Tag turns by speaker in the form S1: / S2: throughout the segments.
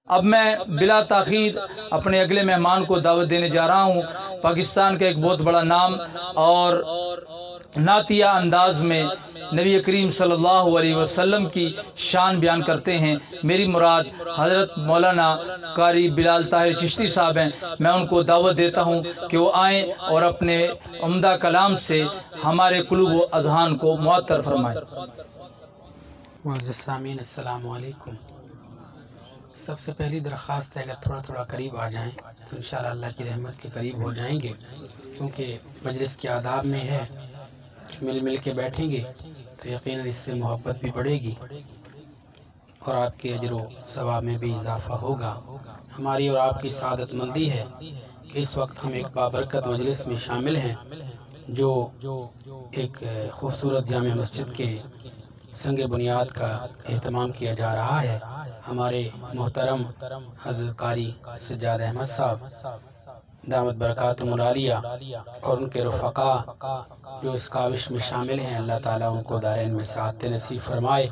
S1: اب میں بلا تاخیر اپنے اگلے مہمان کو دعوت دینے جا رہا ہوں۔ پاکستان کا ایک بہت بڑا نام اور نعتیہ انداز میں نبی کریم صلی اللہ علیہ وسلم کی شان بیان کرتے ہیں۔ میری مراد حضرت مولانا قاری بلال طاہر چشتی صاحب ہیں۔ میں ان کو دعوت دیتا ہوں کہ وہ آئیں اور اپنے عمدہ کلام سے ہمارے قلوب و اذہان کو معطر فرمائیں۔
S2: معزز سامعین السلام علیکم۔ سب سے پہلی درخواست ہے اگر تھوڑا تھوڑا قریب آ جائیں تو انشاءاللہ اللہ کی رحمت کے قریب ہو جائیں گے، کیونکہ مجلس کے آداب میں ہے کہ مل مل کے بیٹھیں گے تو یقیناً اس سے محبت بھی بڑھے گی اور آپ کے اجر و ثواب میں بھی اضافہ ہوگا۔ ہماری اور آپ کی سعادت مندی ہے کہ اس وقت ہم ایک بابرکت مجلس میں شامل ہیں جو ایک خوبصورت جامع مسجد کے سنگ بنیاد کا اہتمام کیا جا رہا ہے۔ ہمارے محترم حضرت قاری سجاد احمد صاحب دامت برکاتہم العالیہ اور ان کے رفقا جو اس کاوش میں شامل ہیں، اللہ تعالیٰ ان کو دارین میں سعادت نصیب فرمائے،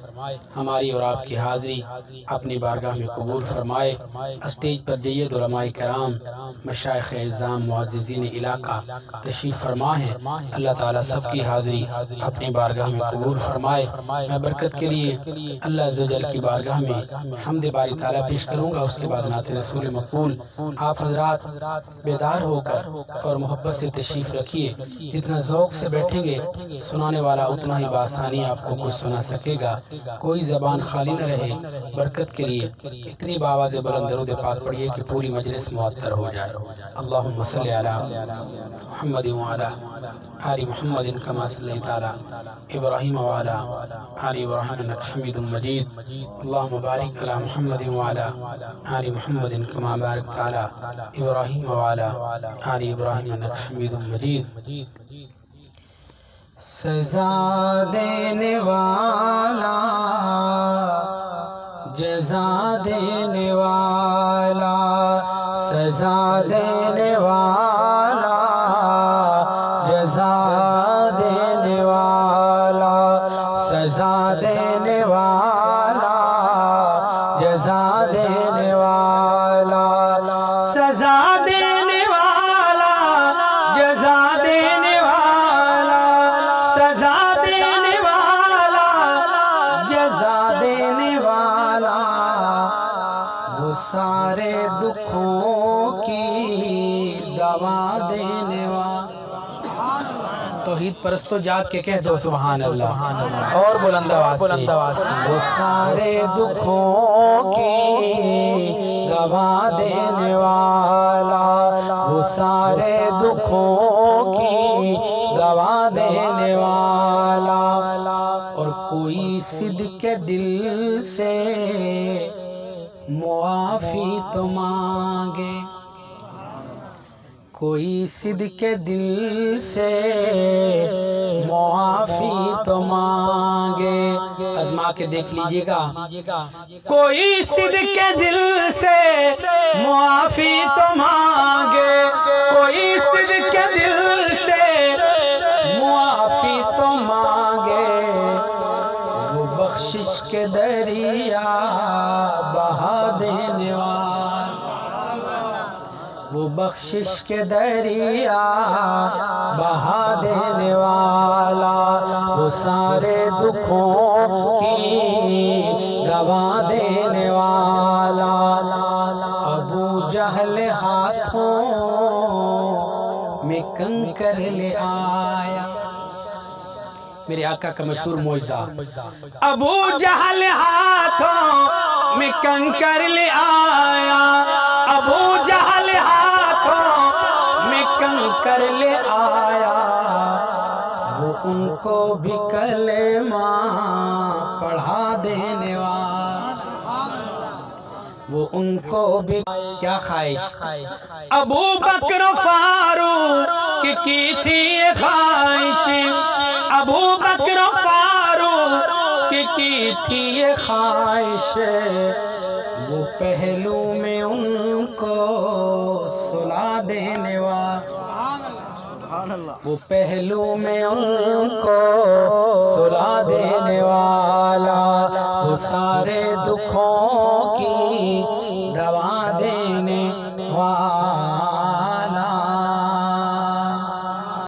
S2: ہماری اور آپ کی حاضری اپنی بارگاہ میں قبول فرمائے۔ اسٹیج پر جید علماء کرام، مشائخ اعظام، معززین علاقہ تشریف فرما ہے، اللہ تعالیٰ سب کی حاضری اپنی بارگاہ میں قبول فرمائے۔ میں برکت کے لیے اللہ عز و جل کی بارگاہ میں حمد باری تعالیٰ پیش کروں گا، اس کے بعد نعت رسول مقبول۔ آپ حضرات بیدار ہو کر اور محبت سے تشریف رکھیے، جتنا ذوق سے بیٹھیں گے سنانے والا اتنا ہی بآسانی آپ کو کچھ سنا سکے گا، کوئی زبان خالی نہ رہے۔ برکت کے لیے اتنی بآواز بلند درود پاک پڑھیے کہ پوری مجلس معطر ہو جائے۔ اللہم صلی علی محمد وعلی آل محمد کما صلیت علی ابراہیم وعلی آل ابراہیم انک حمید مجید۔ اللہم بارک علی محمد وعلی آل محمد کما بارکت علی ابراہیم وعلی آل ابراہیم انک حمید مجید۔ سزا دینے والا، جزا دینے والا، سزا دینے والا، جزا دینے والا، سزا دینے والا، جزا دینے والا، سزا دینے والا، جزا دینے والا، سزا دینے والا، جزا دینے والا، وہ سارے دکھوں کی دوا دینے والا۔ توحید پرستو جاگ کے کہہ دو سبحان اللہ اور بلند آواز سے۔ وہ سارے دکھوں کی دوا دینے والا، وہ سارے دکھوں کی دوا دینے والا، اور کوئی صدق دل سے معافی تو مانگے، کوئی صدق دل سے معافی تو مانگے۔ آزما کے دیکھ لیجئے گا، کوئی صدق دل سے معافی تو مانگے، کوئی صدق دل سے معافی تو مانگے، وہ بخشش کے دریا بہا دینے والا، وہ بخشش کے دریا بہا دینے والا، وہ سارے دکھوں کی دوا دینے والا۔ ابو جہل ہاتھوں میں کنکر لے آیا، میرے آقا کا مشہور معجزہ، ابو جہل ہاتھوں میں کنکر لے آیا، ابو جہل ہاتھوں میں کنکر لے آیا، وہ ان کو بھی کلمہ پڑھا دینے والا، وہ ان کو بھی کیا خواہش، ابو بکر فاروق کی تھی یہ خواہش، ابو بکر فاروق کی تھی یہ خواہش، وہ پہلو میں ان کو سلا دینے والا، وہ پہلو میں ان کو سلا دینے والا، وہ سارے دکھوں کی دوا دینے والا